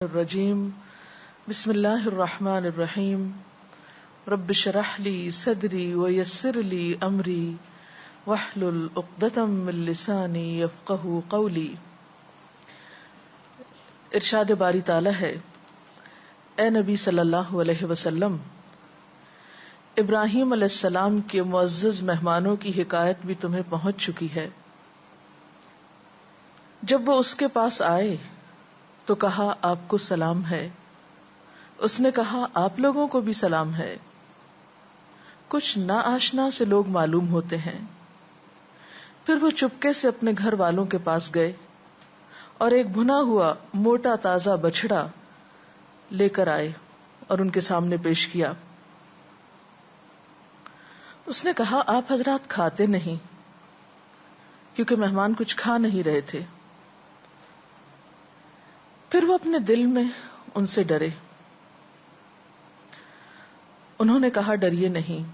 الرجیم بسم اللہ الرحمن الرحیم رب اشرح لی صدری ویسر لی امری واحلل عقدۃ من لسانی یفقہوا قولی۔ ارشاد باری تعالی ہے، اے نبی صلی اللہ علیہ وسلم، ابراہیم علیہ السلام کے معزز مہمانوں کی حکایت بھی تمہیں پہنچ چکی ہے۔ جب وہ اس کے پاس آئے تو کہا آپ کو سلام ہے۔ اس نے کہا آپ لوگوں کو بھی سلام ہے۔ کچھ ناآشنا سے لوگ معلوم ہوتے ہیں۔ پھر وہ چپکے سے اپنے گھر والوں کے پاس گئے اور ایک بھنا ہوا موٹا تازہ بچھڑا لے کر آئے اور ان کے سامنے پیش کیا۔ اس نے کہا آپ حضرات کھاتے نہیں، کیونکہ مہمان کچھ کھا نہیں رہے تھے۔ پھر وہ اپنے دل میں ان سے ڈرے۔ انہوں نے کہا ڈریے نہیں،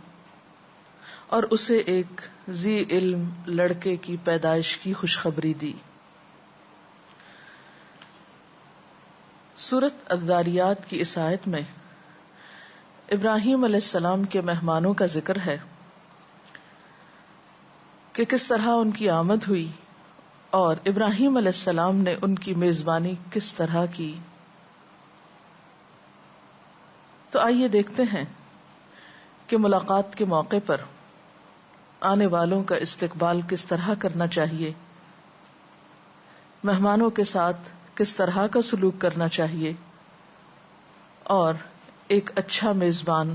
اور اسے ایک ذی علم لڑکے کی پیدائش کی خوشخبری دی۔ سورۃ الذاریات کی اس آیت میں ابراہیم علیہ السلام کے مہمانوں کا ذکر ہے کہ کس طرح ان کی آمد ہوئی اور ابراہیم علیہ السلام نے ان کی میزبانی کس طرح کی۔ تو آئیے دیکھتے ہیں کہ ملاقات کے موقع پر آنے والوں کا استقبال کس طرح کرنا چاہیے، مہمانوں کے ساتھ کس طرح کا سلوک کرنا چاہیے، اور ایک اچھا میزبان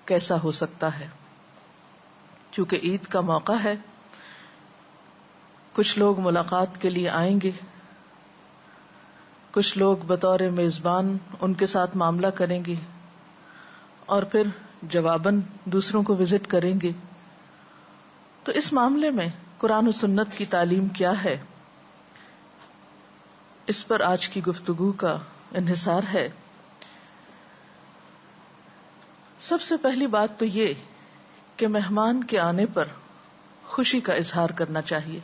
کیسا ہو سکتا ہے۔ کیونکہ عید کا موقع ہے، کچھ لوگ ملاقات کے لیے آئیں گے، کچھ لوگ بطور میزبان ان کے ساتھ معاملہ کریں گے اور پھر جواباً دوسروں کو وزٹ کریں گے۔ تو اس معاملے میں قرآن و سنت کی تعلیم کیا ہے، اس پر آج کی گفتگو کا انحصار ہے۔ سب سے پہلی بات تو یہ کہ مہمان کے آنے پر خوشی کا اظہار کرنا چاہیے،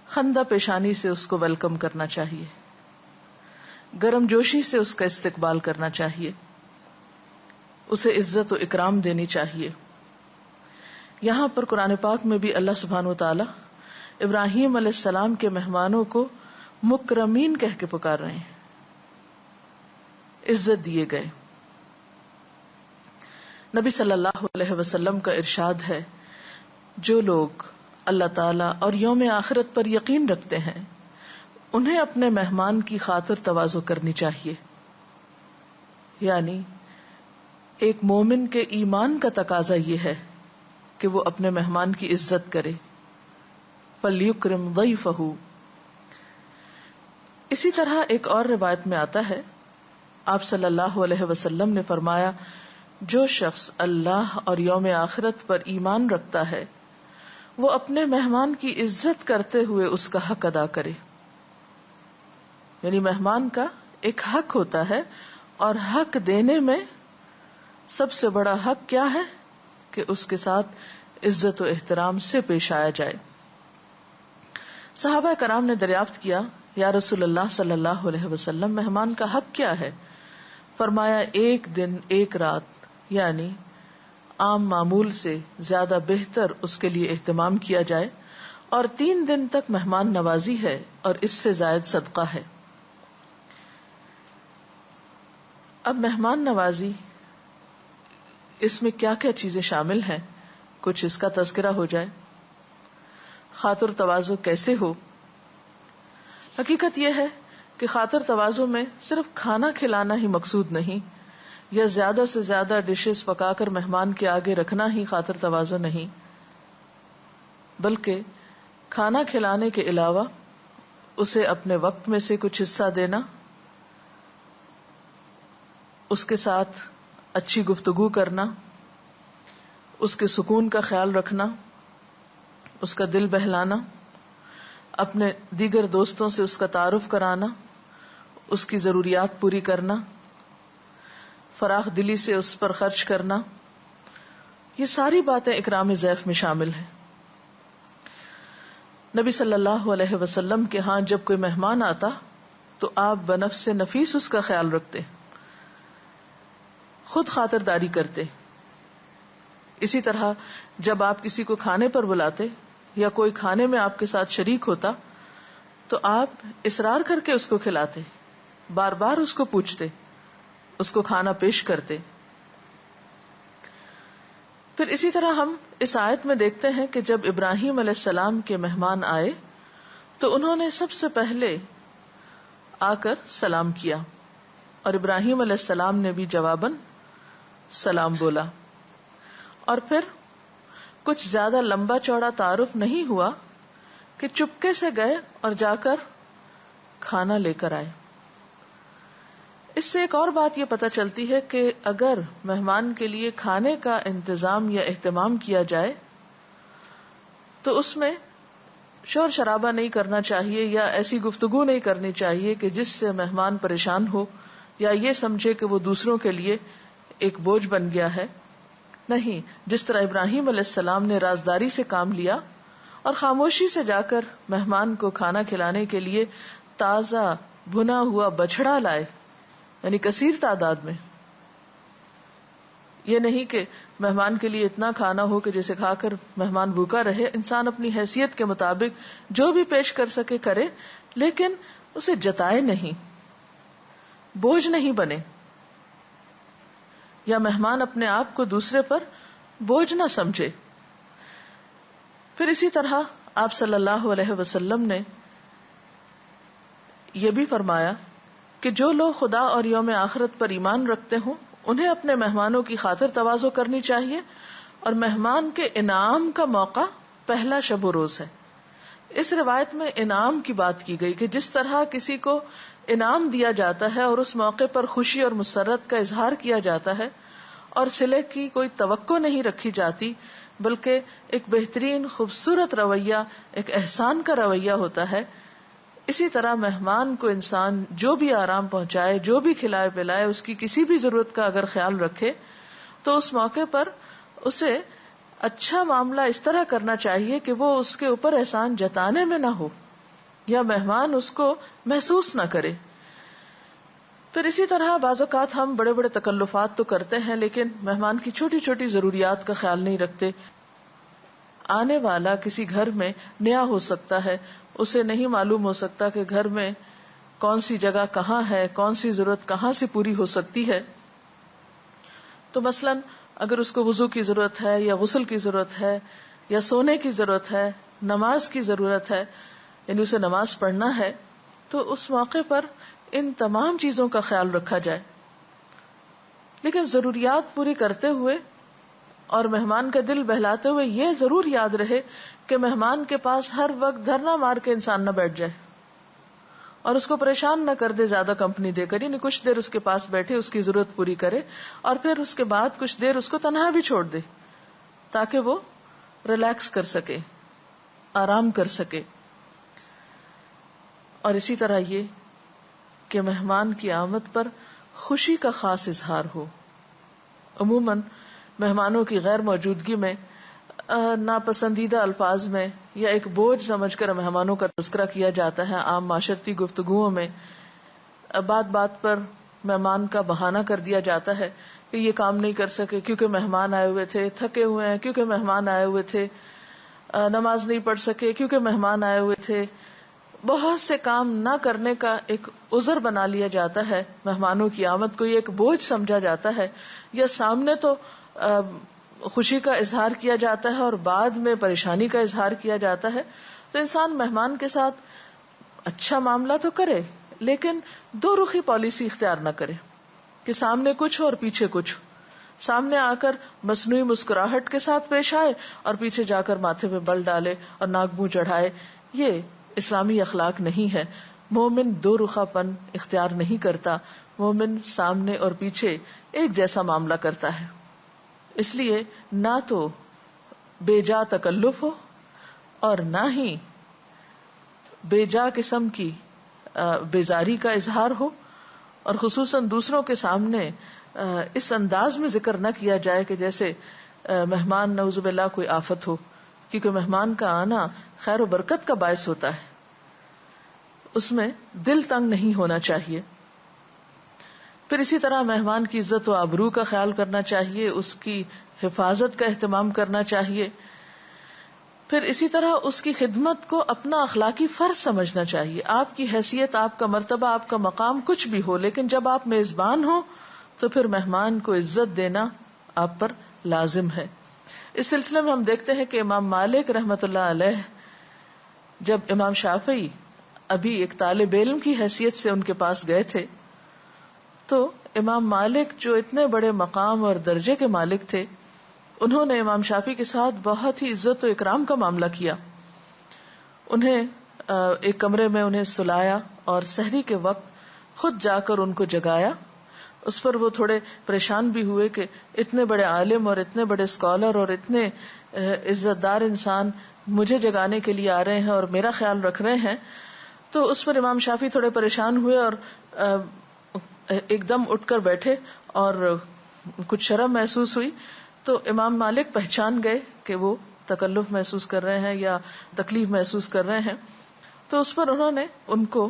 خندہ پیشانی سے اس کو ویلکم کرنا چاہیے، گرم جوشی سے اس کا استقبال کرنا چاہیے، اسے عزت و اکرام دینی چاہیے۔ یہاں پر قرآن پاک میں بھی اللہ سبحانہ و تعالی ابراہیم علیہ السلام کے مہمانوں کو مکرمین کہہ کے پکار رہے ہیں، عزت دیے گئے۔ نبی صلی اللہ علیہ وسلم کا ارشاد ہے، جو لوگ اللہ تعالیٰ اور یوم آخرت پر یقین رکھتے ہیں انہیں اپنے مہمان کی خاطر تواضع کرنی چاہیے۔ یعنی ایک مومن کے ایمان کا تقاضا یہ ہے کہ وہ اپنے مہمان کی عزت کرے، فَلْيُكْرِمْ ضَيْفَهُ۔ اسی طرح ایک اور روایت میں آتا ہے، آپ صلی اللہ علیہ وسلم نے فرمایا، جو شخص اللہ اور یوم آخرت پر ایمان رکھتا ہے وہ اپنے مہمان کی عزت کرتے ہوئے اس کا حق ادا کرے۔ یعنی مہمان کا ایک حق ہوتا ہے، اور حق دینے میں سب سے بڑا حق کیا ہے کہ اس کے ساتھ عزت و احترام سے پیش آیا جائے۔ صحابہ کرام نے دریافت کیا، یا رسول اللہ صلی اللہ علیہ وسلم، مہمان کا حق کیا ہے؟ فرمایا ایک دن ایک رات، یعنی عام معمول سے زیادہ بہتر اس کے لیے اہتمام کیا جائے، اور 3 دن تک مہمان نوازی ہے اور اس سے زائد صدقہ ہے۔ اب مہمان نوازی، اس میں کیا کیا چیزیں شامل ہیں، کچھ اس کا تذکرہ ہو جائے۔ خاطر تواضع کیسے ہو؟ حقیقت یہ ہے کہ خاطر تواضع میں صرف کھانا کھلانا ہی مقصود نہیں، یا زیادہ سے زیادہ ڈشز پکا کر مہمان کے آگے رکھنا ہی خاطر تواضع نہیں، بلکہ کھانا کھلانے کے علاوہ اسے اپنے وقت میں سے کچھ حصہ دینا، اس کے ساتھ اچھی گفتگو کرنا، اس کے سکون کا خیال رکھنا، اس کا دل بہلانا، اپنے دیگر دوستوں سے اس کا تعارف کرانا، اس کی ضروریات پوری کرنا، فراخ دلی سے اس پر خرچ کرنا، یہ ساری باتیں اکرام ضیف میں شامل ہیں۔ نبی صلی اللہ علیہ وسلم کے ہاں جب کوئی مہمان آتا تو آپ بنفس نفیس اس کا خیال رکھتے، خود خاطرداری کرتے. اسی طرح جب آپ کسی کو کھانے پر بلاتے یا کوئی کھانے میں آپ کے ساتھ شریک ہوتا تو آپ اصرار کر کے اس کو کھلاتے، بار بار اس کو پوچھتے، اس کو کھانا پیش کرتے. پھر اسی طرح ہم اس آیت میں دیکھتے ہیں کہ جب ابراہیم علیہ السلام کے مہمان آئے تو انہوں نے سب سے پہلے آ کر سلام کیا، اور ابراہیم علیہ السلام نے بھی جواباً سلام بولا. اور پھر کچھ زیادہ لمبا چوڑا تعارف نہیں ہوا کہ چپکے سے گئے اور جا کر کھانا لے کر آئے. اس سے ایک اور بات یہ پتہ چلتی ہے کہ اگر مہمان کے لیے کھانے کا انتظام یا اہتمام کیا جائے تو اس میں شور شرابہ نہیں کرنا چاہیے یا ایسی گفتگو نہیں کرنی چاہیے کہ جس سے مہمان پریشان ہو یا یہ سمجھے کہ وہ دوسروں کے لیے ایک بوجھ بن گیا ہے. نہیں، جس طرح ابراہیم علیہ السلام نے رازداری سے کام لیا اور خاموشی سے جا کر مہمان کو کھانا کھلانے کے لیے تازہ بھنا ہوا بچھڑا لائے، یعنی کثیر تعداد میں. یہ نہیں کہ مہمان کے لیے اتنا کھانا ہو کہ جسے کھا کر مہمان بھوکا رہے. انسان اپنی حیثیت کے مطابق جو بھی پیش کر سکے کرے، لیکن اسے جتائے نہیں، بوجھ نہیں بنے، یا مہمان اپنے آپ کو دوسرے پر بوجھ نہ سمجھے. پھر اسی طرح آپ صلی اللہ علیہ وسلم نے یہ بھی فرمایا کہ جو لوگ خدا اور یوم آخرت پر ایمان رکھتے ہوں انہیں اپنے مہمانوں کی خاطر تواضع کرنی چاہیے، اور مہمان کے انعام کا موقع پہلا شب و روز ہے. اس روایت میں انعام کی بات کی گئی کہ جس طرح کسی کو انعام دیا جاتا ہے اور اس موقع پر خوشی اور مسرت کا اظہار کیا جاتا ہے اور صلے کی کوئی توقع نہیں رکھی جاتی، بلکہ ایک بہترین خوبصورت رویہ، ایک احسان کا رویہ ہوتا ہے، اسی طرح مہمان کو انسان جو بھی آرام پہنچائے، جو بھی کھلائے پلائے، اس کی کسی بھی ضرورت کا اگر خیال رکھے تو اس موقع پر اسے اچھا معاملہ اس طرح کرنا چاہیے کہ وہ اس کے اوپر احسان جتانے میں نہ ہو یا مہمان اس کو محسوس نہ کرے. پھر اسی طرح بعض اوقات ہم بڑے بڑے تکلفات تو کرتے ہیں لیکن مہمان کی چھوٹی چھوٹی ضروریات کا خیال نہیں رکھتے. آنے والا کسی گھر میں نیا ہو سکتا ہے، اسے نہیں معلوم ہو سکتا کہ گھر میں کون سی جگہ کہاں ہے، کون سی ضرورت کہاں سے پوری ہو سکتی ہے. تو مثلاً اگر اس کو وضو کی ضرورت ہے یا غسل کی ضرورت ہے یا سونے کی ضرورت ہے، نماز کی ضرورت ہے، یعنی اسے نماز پڑھنا ہے، تو اس موقع پر ان تمام چیزوں کا خیال رکھا جائے. لیکن ضروریات پوری کرتے ہوئے اور مہمان کا دل بہلاتے ہوئے یہ ضرور یاد رہے کہ مہمان کے پاس ہر وقت دھرنا مار کے انسان نہ بیٹھ جائے اور اس کو پریشان نہ کر دے زیادہ کمپنی دے کر. یعنی کچھ دیر اس کے پاس بیٹھے، اس کی ضرورت پوری کرے اور پھر اس کے بعد کچھ دیر اس کو تنہا بھی چھوڑ دے تاکہ وہ ریلیکس کر سکے، آرام کر سکے. اور اسی طرح یہ کہ مہمان کی آمد پر خوشی کا خاص اظہار ہو. عموماً مہمانوں کی غیر موجودگی میں ناپسندیدہ الفاظ میں یا ایک بوجھ سمجھ کر مہمانوں کا تذکرہ کیا جاتا ہے. عام معاشرتی گفتگوؤں میں بات بات پر مہمان کا بہانہ کر دیا جاتا ہے کہ یہ کام نہیں کر سکے کیونکہ مہمان آئے ہوئے تھے، تھکے ہوئے ہیں کیونکہ مہمان آئے ہوئے تھے، نماز نہیں پڑھ سکے کیونکہ مہمان آئے ہوئے تھے. بہت سے کام نہ کرنے کا ایک عذر بنا لیا جاتا ہے. مہمانوں کی آمد کو یہ ایک بوجھ سمجھا جاتا ہے، یا سامنے تو خوشی کا اظہار کیا جاتا ہے اور بعد میں پریشانی کا اظہار کیا جاتا ہے. تو انسان مہمان کے ساتھ اچھا معاملہ تو کرے لیکن دو رخی پالیسی اختیار نہ کرے کہ سامنے کچھ ہو اور پیچھے کچھ. سامنے آ کر مصنوعی مسکراہٹ کے ساتھ پیش آئے اور پیچھے جا کر ماتھے پہ بل ڈالے اور ناک منہ چڑھائے. یہ اسلامی اخلاق نہیں ہے. مومن دو رخا پن اختیار نہیں کرتا. مومن سامنے اور پیچھے ایک جیسا معاملہ کرتا ہے. اس لیے نہ تو بے جا تکلف ہو اور نہ ہی بے جا قسم کی بیزاری کا اظہار ہو، اور خصوصاً دوسروں کے سامنے اس انداز میں ذکر نہ کیا جائے کہ جیسے مہمان نعوذ باللہ کوئی آفت ہو، کیونکہ مہمان کا آنا خیر و برکت کا باعث ہوتا ہے. اس میں دل تنگ نہیں ہونا چاہیے. پھر اسی طرح مہمان کی عزت و آبرو کا خیال کرنا چاہیے، اس کی حفاظت کا اہتمام کرنا چاہیے. پھر اسی طرح اس کی خدمت کو اپنا اخلاقی فرض سمجھنا چاہیے. آپ کی حیثیت، آپ کا مرتبہ، آپ کا مقام کچھ بھی ہو، لیکن جب آپ میزبان ہو تو پھر مہمان کو عزت دینا آپ پر لازم ہے. اس سلسلے میں ہم دیکھتے ہیں کہ امام مالک رحمت اللہ علیہ جب امام شافعی ابھی ایک طالب علم کی حیثیت سے ان کے پاس گئے تھے تو امام مالک جو اتنے بڑے مقام اور درجے کے مالک تھے، انہوں نے امام شافعی کے ساتھ بہت ہی عزت و اکرام کا معاملہ کیا. انہیں ایک کمرے میں انہیں سلایا اور سحری کے وقت خود جا کر ان کو جگایا. اس پر وہ تھوڑے پریشان بھی ہوئے کہ اتنے بڑے عالم اور اتنے بڑے اسکالر اور اتنے عزت دار انسان مجھے جگانے کے لیے آ رہے ہیں اور میرا خیال رکھ رہے ہیں. تو اس پر امام شافعی تھوڑے پریشان ہوئے اور ایک دم اٹھ کر بیٹھے اور کچھ شرم محسوس ہوئی. تو امام مالک پہچان گئے کہ وہ تکلف محسوس کر رہے ہیں یا تکلیف محسوس کر رہے ہیں. تو اس پر انہوں نے ان کو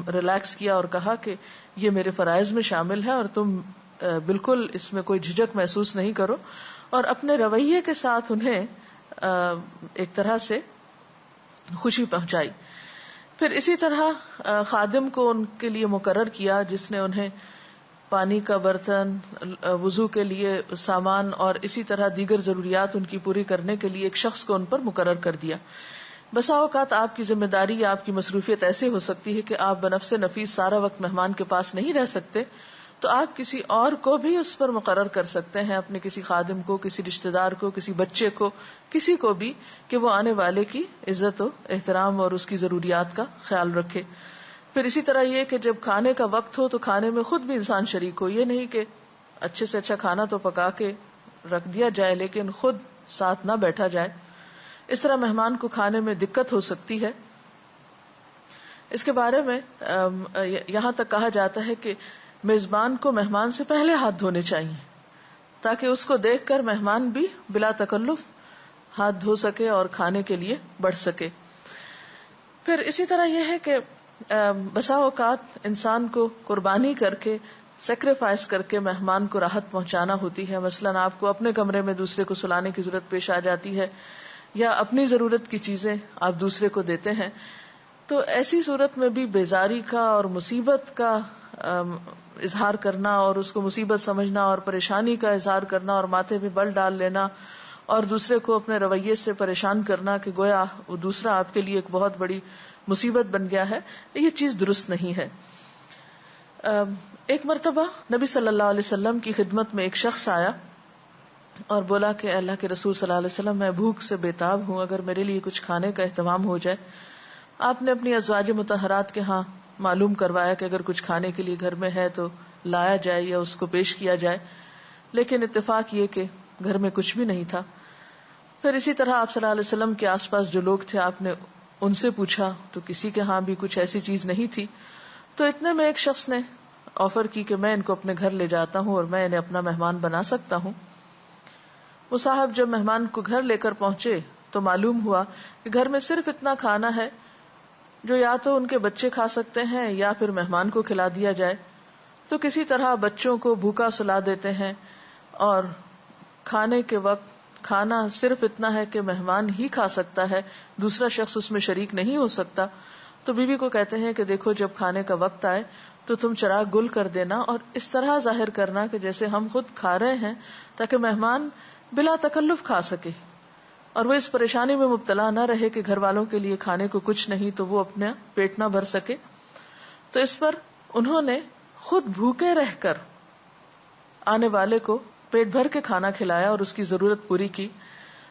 ریلیکس کیا اور کہا کہ یہ میرے فرائض میں شامل ہے اور تم بالکل اس میں کوئی جھجک محسوس نہیں کرو، اور اپنے رویے کے ساتھ انہیں ایک طرح سے خوشی پہنچائی. پھر اسی طرح خادم کو ان کے لیے مقرر کیا جس نے انہیں پانی کا برتن، وضو کے لیے سامان اور اسی طرح دیگر ضروریات ان کی پوری کرنے کے لیے ایک شخص کو ان پر مقرر کر دیا. بسا اوقات آپ کی ذمہ داری یا آپ کی مصروفیت ایسے ہو سکتی ہے کہ آپ بنفس نفیس سارا وقت مہمان کے پاس نہیں رہ سکتے، تو آپ کسی اور کو بھی اس پر مقرر کر سکتے ہیں، اپنے کسی خادم کو، کسی رشتہ دار کو، کسی بچے کو، کسی کو بھی، کہ وہ آنے والے کی عزت و احترام اور اس کی ضروریات کا خیال رکھے. پھر اسی طرح یہ کہ جب کھانے کا وقت ہو تو کھانے میں خود بھی انسان شریک ہو. یہ نہیں کہ اچھے سے اچھا کھانا تو پکا کے رکھ دیا جائے لیکن خود ساتھ نہ بیٹھا جائے. اس طرح مہمان کو کھانے میں دقت ہو سکتی ہے. اس کے بارے میں یہاں تک کہا جاتا ہے کہ میزبان کو مہمان سے پہلے ہاتھ دھونے چاہیے تاکہ اس کو دیکھ کر مہمان بھی بلا تکلف ہاتھ دھو سکے اور کھانے کے لیے بڑھ سکے. پھر اسی طرح یہ ہے کہ بسا اوقات انسان کو قربانی کر کے، سیکریفائس کر کے مہمان کو راحت پہنچانا ہوتی ہے. مثلاً آپ کو اپنے کمرے میں دوسرے کو سلانے کی ضرورت پیش آ جاتی ہے یا اپنی ضرورت کی چیزیں آپ دوسرے کو دیتے ہیں، تو ایسی صورت میں بھی بیزاری کا اور مصیبت کا اظہار کرنا اور اس کو مصیبت سمجھنا اور پریشانی کا اظہار کرنا اور ماتھے پہ بل ڈال لینا اور دوسرے کو اپنے رویے سے پریشان کرنا کہ گویا وہ دوسرا آپ کے لیے ایک بہت بڑی مصیبت بن گیا ہے، یہ چیز درست نہیں ہے. ایک مرتبہ نبی صلی اللہ علیہ وسلم کی خدمت میں ایک شخص آیا اور بولا کہ اللہ کے رسول صلی اللہ علیہ وسلم، میں بھوک سے بےتاب ہوں، اگر میرے لیے کچھ کھانے کا اہتمام ہو جائے. آپ نے اپنی ازواج مطہرات کے ہاں معلوم کروایا کہ اگر کچھ کھانے کے لیے گھر میں ہے تو لایا جائے یا اس کو پیش کیا جائے، لیکن اتفاق یہ کہ گھر میں کچھ بھی نہیں تھا. پھر اسی طرح آپ صلی اللہ علیہ وسلم کے آس پاس جو لوگ تھے آپ نے ان سے پوچھا تو کسی کے ہاں بھی کچھ ایسی چیز نہیں تھی. تو اتنے میں ایک شخص نے آفر کی کہ میں ان کو اپنے گھر لے جاتا ہوں اور میں انہیں اپنا مہمان بنا سکتا ہوں. وہ صاحب جب مہمان کو گھر لے کر پہنچے تو معلوم ہوا کہ گھر میں صرف اتنا کھانا ہے جو یا تو ان کے بچے کھا سکتے ہیں یا پھر مہمان کو کھلا دیا جائے. تو کسی طرح بچوں کو بھوکا سلا دیتے ہیں اور کھانے کے وقت کھانا صرف اتنا ہے کہ مہمان ہی کھا سکتا ہے، دوسرا شخص اس میں شریک نہیں ہو سکتا. تو بیوی کو کہتے ہیں کہ دیکھو جب کھانے کا وقت آئے تو تم چراغ گل کر دینا اور اس طرح ظاہر کرنا کہ جیسے ہم خود کھا رہے ہیں تاکہ مہمان بلا تکلف کھا سکے اور وہ اس پریشانی میں مبتلا نہ رہے کہ گھر والوں کے لیے کھانے کو کچھ نہیں تو وہ اپنا پیٹ نہ بھر سکے. تو اس پر انہوں نے خود بھوکے رہ کر آنے والے کو پیٹ بھر کے کھانا کھلایا اور اس کی ضرورت پوری کی.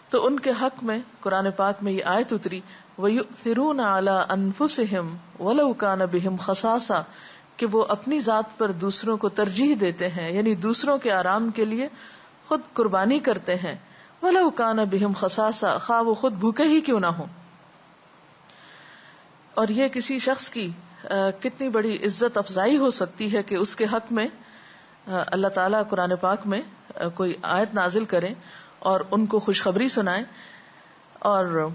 تو ان کے حق میں قرآن پاک میں یہ آیت اتری، وَيُؤْثِرُونَ عَلَىٰ أَنفُسِهِمْ وَلَوْ كَانَ بِهِمْ خَصَاصَةٌ، کہ وہ اپنی ذات پر دوسروں کو ترجیح دیتے ہیں، یعنی دوسروں کے آرام کے لیے خود قربانی کرتے ہیں. وَلَوْ كَانَ بِهِمْ خَصَاصَةٌ، خواہ وہ خود بھوکے ہی کیوں نہ ہو. اور یہ کسی شخص کی کتنی بڑی عزت افزائی ہو سکتی ہے کہ اس کے حق میں اللہ تعالیٰ قرآن پاک میں کوئی آیت نازل کریں اور ان کو خوشخبری سنائیں. اور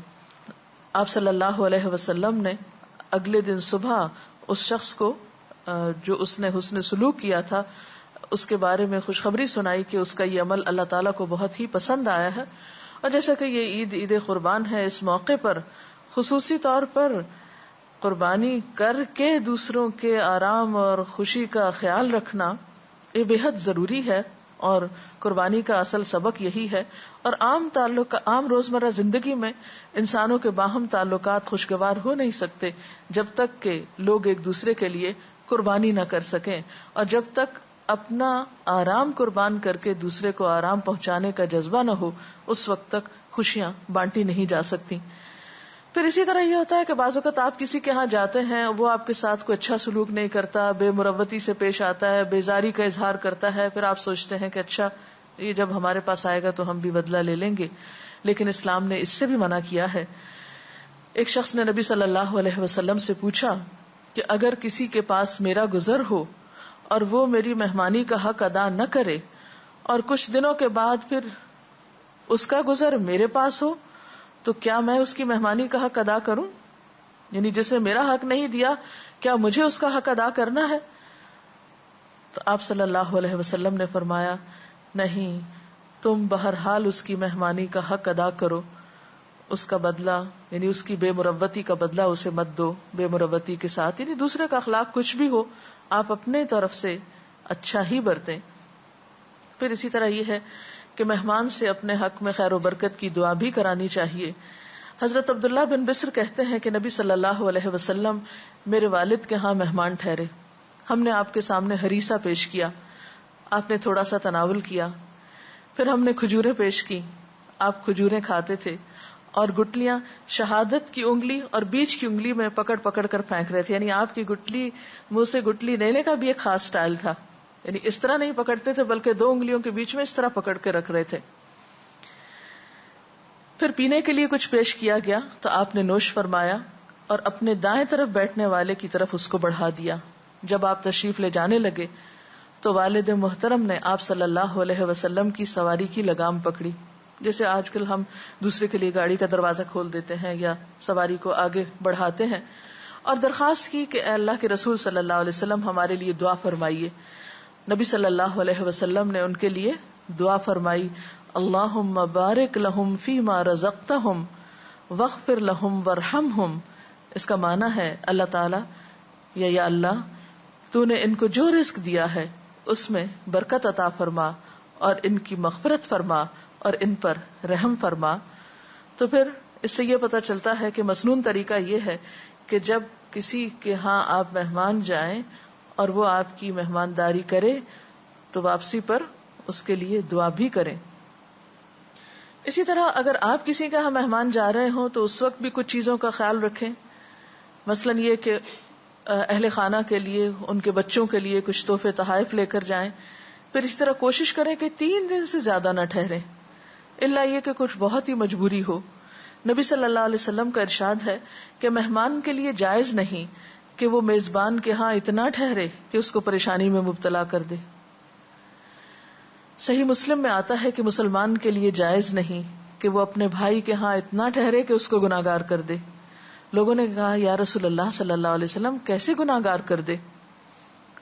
آپ صلی اللہ علیہ وسلم نے اگلے دن صبح اس شخص کو جو اس نے حسن سلوک کیا تھا اس کے بارے میں خوشخبری سنائی کہ اس کا یہ عمل اللہ تعالیٰ کو بہت ہی پسند آیا ہے. اور جیسا کہ یہ عید قربان ہے، اس موقع پر خصوصی طور پر قربانی کر کے دوسروں کے آرام اور خوشی کا خیال رکھنا یہ بے حد ضروری ہے، اور قربانی کا اصل سبق یہی ہے. اور عام روزمرہ زندگی میں انسانوں کے باہم تعلقات خوشگوار ہو نہیں سکتے جب تک کہ لوگ ایک دوسرے کے لیے قربانی نہ کر سکیں، اور جب تک اپنا آرام قربان کر کے دوسرے کو آرام پہنچانے کا جذبہ نہ ہو اس وقت تک خوشیاں بانٹی نہیں جا سکتی. پھر اسی طرح یہ ہوتا ہے کہ بعض اوقات آپ کسی کے ہاں جاتے ہیں، وہ آپ کے ساتھ کوئی اچھا سلوک نہیں کرتا، بے مروتی سے پیش آتا ہے، بیزاری کا اظہار کرتا ہے. پھر آپ سوچتے ہیں کہ اچھا یہ جب ہمارے پاس آئے گا تو ہم بھی بدلہ لے لیں گے، لیکن اسلام نے اس سے بھی منع کیا ہے. ایک شخص نے نبی صلی اللہ علیہ وسلم سے پوچھا کہ اگر کسی کے پاس میرا گزر ہو اور وہ میری مہمانی کا حق ادا نہ کرے اور کچھ دنوں کے بعد پھر اس کا گزر میرے پاس ہو تو کیا میں اس کی مہمانی کا حق ادا کروں؟ یعنی جس نے میرا حق نہیں دیا کیا مجھے اس کا حق ادا کرنا ہے؟ تو آپ صلی اللہ علیہ وسلم نے فرمایا نہیں، تم بہرحال اس کی مہمانی کا حق ادا کرو، اس کا بدلہ یعنی اس کی بے مروتی کا بدلہ اسے مت دو. بے مروتی کے ساتھ یعنی دوسرے کا اخلاق کچھ بھی ہو آپ اپنے طرف سے اچھا ہی برتیں. پھر اسی طرح یہ ہے کہ مہمان سے اپنے حق میں خیر و برکت کی دعا بھی کرانی چاہیے. حضرت عبداللہ بن بسر کہتے ہیں کہ نبی صلی اللہ علیہ وسلم میرے والد کے ہاں مہمان ٹھہرے. ہم نے آپ کے سامنے ہریسہ پیش کیا، آپ نے تھوڑا سا تناول کیا. پھر ہم نے کھجوریں پیش کی، آپ کھجوریں کھاتے تھے اور گٹلیاں شہادت کی انگلی اور بیچ کی انگلی میں پکڑ پکڑ کر پھینک رہے تھے. یعنی آپ کی گٹلی منہ سے گٹلی لینے کا بھی ایک خاص سٹائل تھا، یعنی اس طرح نہیں پکڑتے تھے بلکہ دو انگلیوں کے بیچ میں اس طرح پکڑ کے رکھ رہے تھے. پھر پینے کے لیے کچھ پیش کیا گیا تو آپ نے نوش فرمایا اور اپنے دائیں طرف بیٹھنے والے کی طرف اس کو بڑھا دیا. جب آپ تشریف لے جانے لگے تو والد محترم نے آپ صلی اللہ علیہ وسلم کی سواری کی لگام پکڑی، جیسے آج کل ہم دوسرے کے لیے گاڑی کا دروازہ کھول دیتے ہیں یا سواری کو آگے بڑھاتے ہیں، اور درخواست کی کہ اے اللہ کے رسول صلی اللہ علیہ وسلم ہمارے لیے دعا فرمائیے. نبی صلی اللہ علیہ وسلم نے ان کے لیے دعا فرمائی، اللہم بارک لہم فیما رزقتہم واغفر لہم وارحمہم. اس کا معنی ہے اللہ تعالی یا اللہ تو نے ان کو جو رزق دیا ہے اس میں برکت عطا فرما اور ان کی مغفرت فرما اور ان پر رحم فرما. تو پھر اس سے یہ پتہ چلتا ہے کہ مسنون طریقہ یہ ہے کہ جب کسی کے ہاں آپ مہمان جائیں اور وہ آپ کی مہمانداری کرے تو واپسی پر اس کے لیے دعا بھی کریں. اسی طرح اگر آپ کسی کا مہمان جا رہے ہوں تو اس وقت بھی کچھ چیزوں کا خیال رکھیں، مثلاً یہ کہ اہل خانہ کے لیے ان کے بچوں کے لیے کچھ تحفے تحائف لے کر جائیں. پھر اس طرح کوشش کریں کہ 3 دن سے زیادہ نہ ٹھہریں، الا یہ کہ کچھ بہت ہی مجبوری ہو. نبی صلی اللہ علیہ وسلم کا ارشاد ہے کہ مہمان کے لیے جائز نہیں کہ وہ میزبان کے ہاں اتنا ٹھہرے کہ اس کو پریشانی میں مبتلا کر دے. صحیح مسلم میں آتا ہے کہ مسلمان کے لیے جائز نہیں کہ وہ اپنے بھائی کے ہاں اتنا ٹھہرے کہ اس کو گناہگار کر دے. لوگوں نے کہا یا رسول اللہ صلی اللہ علیہ وسلم کیسے گناہگار کر دے؟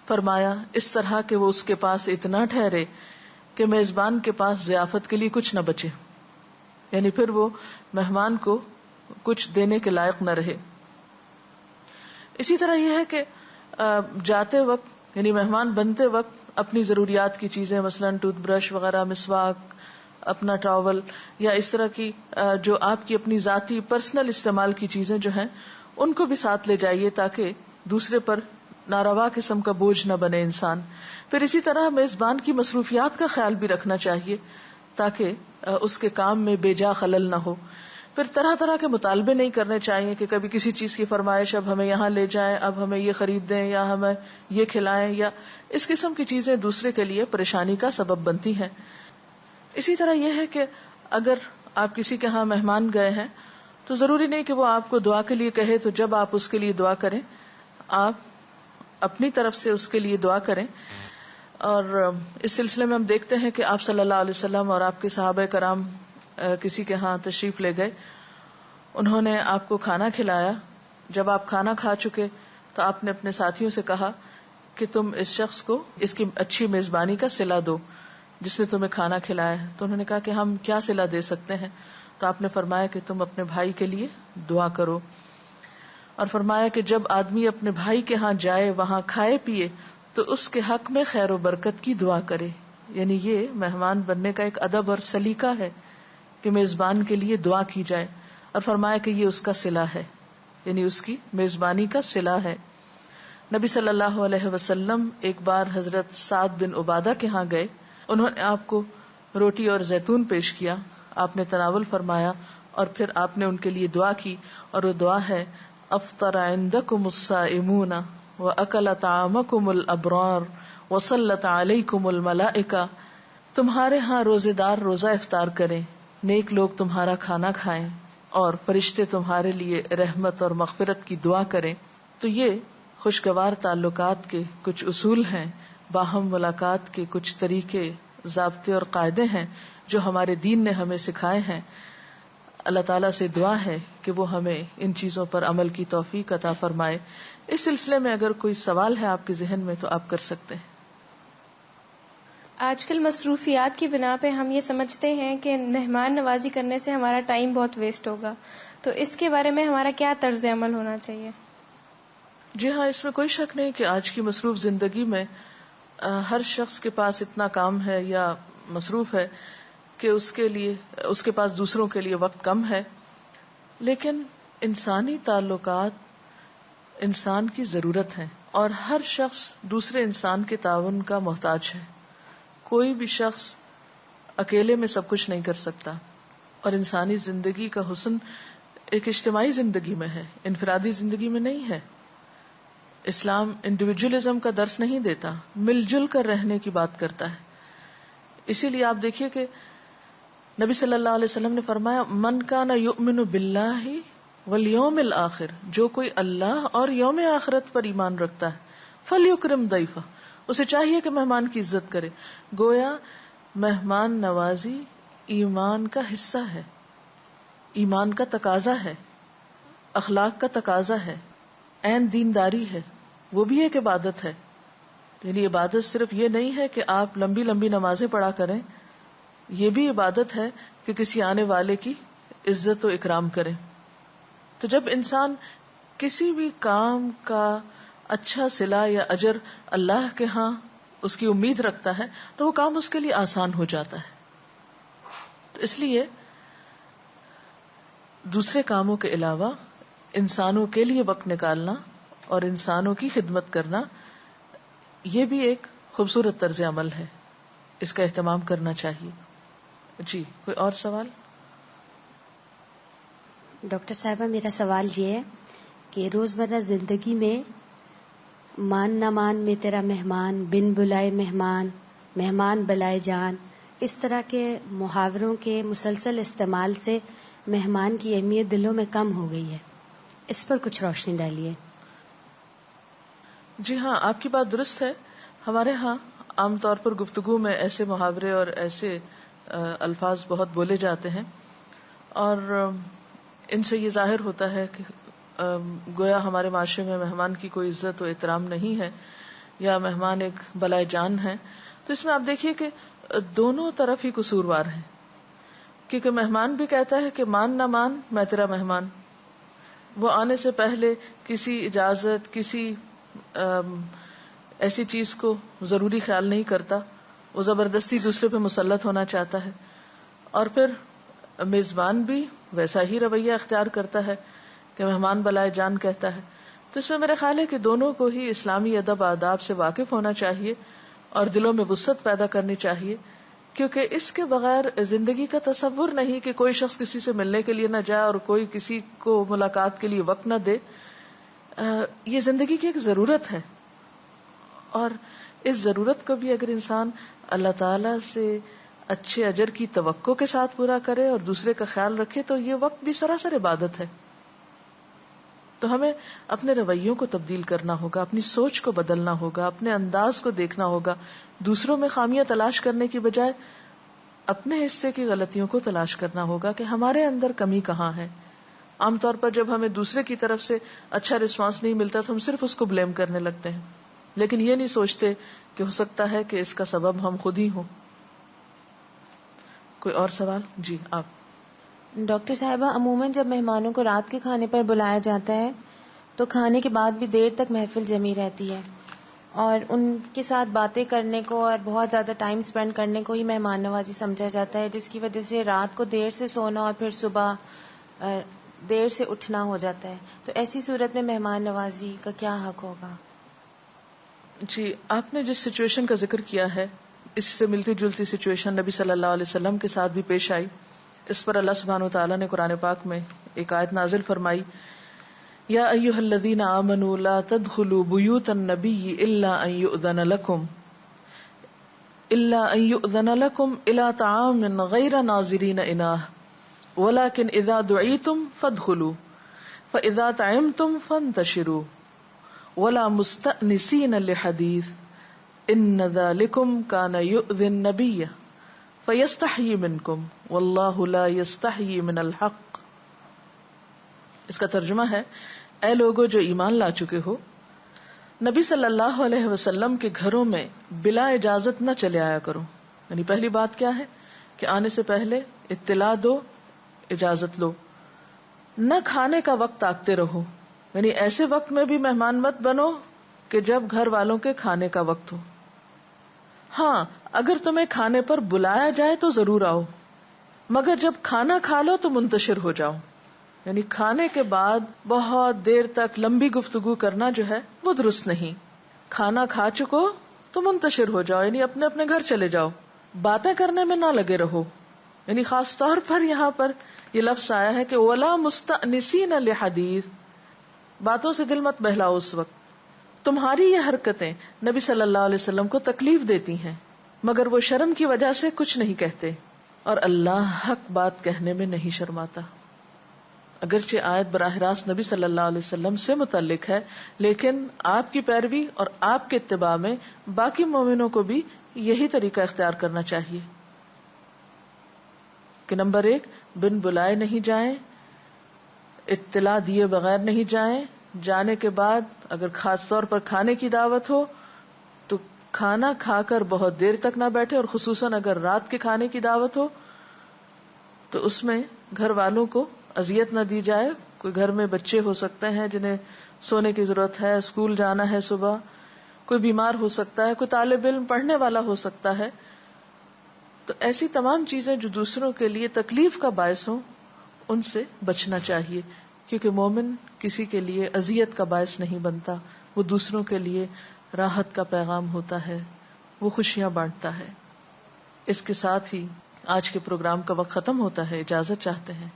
فرمایا اس طرح کہ وہ اس کے پاس اتنا ٹھہرے کہ میزبان کے پاس ضیافت کے لیے کچھ نہ بچے، یعنی پھر وہ مہمان کو کچھ دینے کے لائق نہ رہے. اسی طرح یہ ہے کہ جاتے وقت یعنی مہمان بنتے وقت اپنی ضروریات کی چیزیں مثلاً ٹوتھ برش وغیرہ، مسواک، اپنا ٹاول یا اس طرح کی جو آپ کی اپنی ذاتی پرسنل استعمال کی چیزیں جو ہیں ان کو بھی ساتھ لے جائیے تاکہ دوسرے پر ناروا قسم کا بوجھ نہ بنے انسان. پھر اسی طرح میزبان کی مصروفیات کا خیال بھی رکھنا چاہیے تاکہ اس کے کام میں بے جا خلل نہ ہو. پھر طرح طرح کے مطالبے نہیں کرنے چاہیے کہ کبھی کسی چیز کی فرمائش، اب ہمیں یہاں لے جائیں، اب ہمیں یہ خرید دیں یا ہمیں یہ کھلائیں، یا اس قسم کی چیزیں دوسرے کے لیے پریشانی کا سبب بنتی ہیں. اسی طرح یہ ہے کہ اگر آپ کسی کے ہاں مہمان گئے ہیں تو ضروری نہیں کہ وہ آپ کو دعا کے لیے کہے، تو جب آپ اس کے لیے دعا کریں آپ اپنی طرف سے اس کے لیے دعا کریں. اور اس سلسلے میں ہم دیکھتے ہیں کہ آپ صلی اللہ علیہ وسلم اور آپ کے صحابہ کرام کسی کے ہاں تشریف لے گئے، انہوں نے آپ کو کھانا کھلایا جب آپ کھانا کھا چکے تو آپ نے اپنے ساتھیوں سے کہا کہ تم اس شخص کو اس کی اچھی میزبانی کا صلہ دو جس نے تمہیں کھانا کھلایا ہے. تو انہوں نے کہا کہ ہم کیا صلہ دے سکتے ہیں؟ تو آپ نے فرمایا کہ تم اپنے بھائی کے لیے دعا کرو، اور فرمایا کہ جب آدمی اپنے بھائی کے ہاں جائے وہاں کھائے پیے تو اس کے حق میں خیر و برکت کی دعا کرے. یعنی یہ مہمان بننے کا ایک ادب اور سلیقہ ہے کہ میزبان کے لیے دعا کی جائے، اور فرمایا کہ یہ اس کا صلہ ہے، یعنی اس کی میزبانی کا صلہ ہے. نبی صلی اللہ علیہ وسلم ایک بار حضرت سعد بن عبادہ کے ہاں گئے. انہوں نے آپ کو روٹی اور زیتون پیش کیا، آپ نے تناول فرمایا اور پھر آپ نے ان کے لیے دعا کی، اور وہ دعا ہے افطر عندکم الصائمون واکل طعامکم الابرار وصلت علیکم الملائکہ. تمہارے ہاں روزے دار روزہ افطار کریں، نیک لوگ تمہارا کھانا کھائیں اور فرشتے تمہارے لیے رحمت اور مغفرت کی دعا کریں. تو یہ خوشگوار تعلقات کے کچھ اصول ہیں، باہم ملاقات کے کچھ طریقے، ضابطے اور قاعدے ہیں جو ہمارے دین نے ہمیں سکھائے ہیں. اللہ تعالیٰ سے دعا ہے کہ وہ ہمیں ان چیزوں پر عمل کی توفیق عطا فرمائے. اس سلسلے میں اگر کوئی سوال ہے آپ کے ذہن میں تو آپ کر سکتے ہیں. آج کل مصروفیات کی بنا پہ ہم یہ سمجھتے ہیں کہ مہمان نوازی کرنے سے ہمارا ٹائم بہت ویسٹ ہوگا، تو اس کے بارے میں ہمارا کیا طرز عمل ہونا چاہیے؟ جی ہاں، اس میں کوئی شک نہیں کہ آج کی مصروف زندگی میں ہر شخص کے پاس اتنا کام ہے یا مصروف ہے کہ اس کے پاس دوسروں کے لیے وقت کم ہے. لیکن انسانی تعلقات انسان کی ضرورت ہے اور ہر شخص دوسرے انسان کے تعاون کا محتاج ہے. کوئی بھی شخص اکیلے میں سب کچھ نہیں کر سکتا، اور انسانی زندگی کا حسن ایک اجتماعی زندگی میں ہے، انفرادی زندگی میں نہیں ہے. اسلام انڈیویجولزم کا درس نہیں دیتا، مل جل کر رہنے کی بات کرتا ہے. اسی لیے آپ دیکھیے کہ نبی صلی اللہ علیہ وسلم نے فرمایا من کان یؤمن باللہ والیوم الآخر، جو کوئی اللہ اور یوم آخرت پر ایمان رکھتا ہے فلیکرم ضیفہ، اسے چاہیے کہ مہمان کی عزت کرے. گویا مہمان نوازی ایمان کا حصہ ہے، ایمان کا تقاضا ہے، اخلاق کا تقاضا ہے، عین دینداری ہے، وہ بھی ایک عبادت ہے. یعنی عبادت صرف یہ نہیں ہے کہ آپ لمبی لمبی نمازیں پڑھا کریں، یہ بھی عبادت ہے کہ کسی آنے والے کی عزت و اکرام کریں. تو جب انسان کسی بھی کام کا اچھا صلہ یا اجر اللہ کے ہاں اس کی امید رکھتا ہے تو وہ کام اس کے لیے آسان ہو جاتا ہے. تو اس لیے دوسرے کاموں کے علاوہ انسانوں کے لیے وقت نکالنا اور انسانوں کی خدمت کرنا یہ بھی ایک خوبصورت طرز عمل ہے، اس کا اہتمام کرنا چاہیے. جی کوئی اور سوال؟ ڈاکٹر صاحبہ میرا سوال یہ ہے کہ روزمرہ زندگی میں مان نہ مان میں تیرا مہمان، بن بلائے مہمان، مہمان بلائے جان، اس طرح کے محاوروں کے مسلسل استعمال سے مہمان کی اہمیت دلوں میں کم ہو گئی ہے، اس پر کچھ روشنی ڈالیے. جی ہاں، آپ کی بات درست ہے. ہمارے ہاں عام طور پر گفتگو میں ایسے محاورے اور ایسے الفاظ بہت بولے جاتے ہیں، اور ان سے یہ ظاہر ہوتا ہے کہ گویا ہمارے معاشرے میں مہمان کی کوئی عزت و احترام نہیں ہے یا مہمان ایک بلائے جان ہے. تو اس میں آپ دیکھیے کہ دونوں طرف ہی قصوروار ہیں، کیونکہ مہمان بھی کہتا ہے کہ مان نہ مان میں تیرا مہمان. وہ آنے سے پہلے کسی اجازت، کسی ایسی چیز کو ضروری خیال نہیں کرتا، وہ زبردستی دوسرے پہ مسلط ہونا چاہتا ہے. اور پھر میزبان بھی ویسا ہی رویہ اختیار کرتا ہے کہ مہمان بلائے جان کہتا ہے. تو اس میں میرا خیال ہے کہ دونوں کو ہی اسلامی ادب آداب سے واقف ہونا چاہیے اور دلوں میں وسعت پیدا کرنی چاہیے، کیونکہ اس کے بغیر زندگی کا تصور نہیں کہ کوئی شخص کسی سے ملنے کے لیے نہ جائے اور کوئی کسی کو ملاقات کے لیے وقت نہ دے. یہ زندگی کی ایک ضرورت ہے، اور اس ضرورت کو بھی اگر انسان اللہ تعالی سے اچھے اجر کی توقع کے ساتھ پورا کرے اور دوسرے کا خیال رکھے تو یہ وقت بھی سراسر عبادت ہے. تو ہمیں اپنے رویوں کو تبدیل کرنا ہوگا، اپنی سوچ کو بدلنا ہوگا، اپنے انداز کو دیکھنا ہوگا. دوسروں میں خامیاں تلاش کرنے کی بجائے اپنے حصے کی غلطیوں کو تلاش کرنا ہوگا کہ ہمارے اندر کمی کہاں ہے. عام طور پر جب ہمیں دوسرے کی طرف سے اچھا رسپانس نہیں ملتا تو ہم صرف اس کو بلیم کرنے لگتے ہیں، لیکن یہ نہیں سوچتے کہ ہو سکتا ہے کہ اس کا سبب ہم خود ہی ہوں. کوئی اور سوال؟ جی آپ. ڈاکٹر صاحبہ، عموماً جب مہمانوں کو رات کے کھانے پر بلایا جاتا ہے تو کھانے کے بعد بھی دیر تک محفل جمی رہتی ہے، اور ان کے ساتھ باتیں کرنے کو اور بہت زیادہ ٹائم سپینڈ کرنے کو ہی مہمان نوازی سمجھا جاتا ہے، جس کی وجہ سے رات کو دیر سے سونا اور پھر صبح دیر سے اٹھنا ہو جاتا ہے. تو ایسی صورت میں مہمان نوازی کا کیا حق ہوگا؟ جی، آپ نے جس سچویشن کا ذکر کیا ہے اس سے ملتی جلتی سچویشن نبی صلی اللہ علیہ وسلم کے ساتھ بھی پیش آئی. اس پر اللہ سبحانہ وتعالی نے قرآن پاک میں ایک آیت نازل فرمائی، یا ایھا الذین آمنوا لا تدخلوا بیوت النبی الا ان یؤذن لکم الی طعام غیر ناظرین اناہ ولکن اذا دعیتم فادخلوا فاذا طعمتم فانتشروا ولا مستأنسین لحدیث ان ذلکم کان یؤذی النبی فیستحیی منکم واللہ لا یستحیی من الحق. اس کا ترجمہ ہے، اے لوگو جو ایمان لا چکے ہو، نبی صلی اللہ علیہ وسلم کے گھروں میں بلا اجازت نہ چلے آیا کرو. یعنی پہلی بات کیا ہے کہ آنے سے پہلے اطلاع دو، اجازت لو. نہ کھانے کا وقت تاکتے رہو، یعنی ایسے وقت میں بھی مہمان مت بنو کہ جب گھر والوں کے کھانے کا وقت ہو. ہاں، اگر تمہیں کھانے پر بلایا جائے تو ضرور آؤ، مگر جب کھانا کھا لو تو منتشر ہو جاؤ. یعنی کھانے کے بعد بہت دیر تک لمبی گفتگو کرنا جو ہے وہ درست نہیں. کھانا کھا چکو تو منتشر ہو جاؤ، یعنی اپنے اپنے گھر چلے جاؤ، باتیں کرنے میں نہ لگے رہو. یعنی خاص طور پر یہاں پر یہ لفظ آیا ہے کہ وَلَا مُسْتَأْنِسِينَ لِحَدِيثٍ، باتوں سے دل مت بہلاؤ اس وقت. تمہاری یہ حرکتیں نبی صلی اللہ علیہ وسلم کو تکلیف دیتی ہیں، مگر وہ شرم کی وجہ سے کچھ نہیں کہتے، اور اللہ حق بات کہنے میں نہیں شرماتا. اگرچہ آیت براہ راست نبی صلی اللہ علیہ وسلم سے متعلق ہے، لیکن آپ کی پیروی اور آپ کے اتباع میں باقی مومنوں کو بھی یہی طریقہ اختیار کرنا چاہیے کہ نمبر 1، بن بلائے نہیں جائیں، اطلاع دیے بغیر نہیں جائیں. جانے کے بعد اگر خاص طور پر کھانے کی دعوت ہو تو کھانا کھا کر بہت دیر تک نہ بیٹھے، اور خصوصاً اگر رات کے کھانے کی دعوت ہو تو اس میں گھر والوں کو اذیت نہ دی جائے. کوئی گھر میں بچے ہو سکتے ہیں جنہیں سونے کی ضرورت ہے، اسکول جانا ہے صبح، کوئی بیمار ہو سکتا ہے، کوئی طالب علم پڑھنے والا ہو سکتا ہے. تو ایسی تمام چیزیں جو دوسروں کے لیے تکلیف کا باعث ہوں ان سے بچنا چاہیے، کیونکہ مومن کسی کے لیے اذیت کا باعث نہیں بنتا، وہ دوسروں کے لیے راحت کا پیغام ہوتا ہے، وہ خوشیاں بانٹتا ہے. اس کے ساتھ ہی آج کے پروگرام کا وقت ختم ہوتا ہے. اجازت چاہتے ہیں.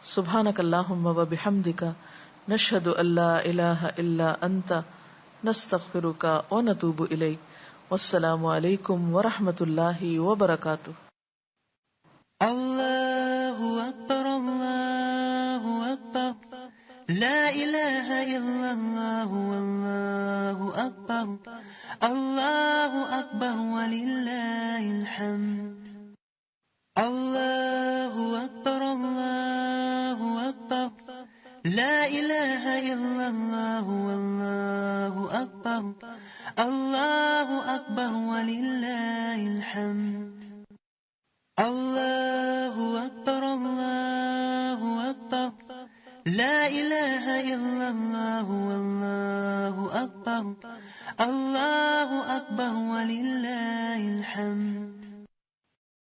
سبحانک اللہم و بحمدک، نشہد ان لا الہ الا انت، نستغفرک و نتوب الیک. والسلام علیکم ورحمۃ اللہ وبرکاتہ. اللہ اکبر، اللہ اکبر، لا الہ الا اللہ، واللہ اکبر، اللہ اکبر وللہ الحمد. اللہ اکبر، اللہ اکبر، لا الہ الا اللہ، واللہ اکبر، اللہ اکبر وللہ الحمد. اللہ اکبر، اللہ اکبر، لا الہ الا اللہ، واللہ اکبر، اللہ اکبر وللہ الحمد.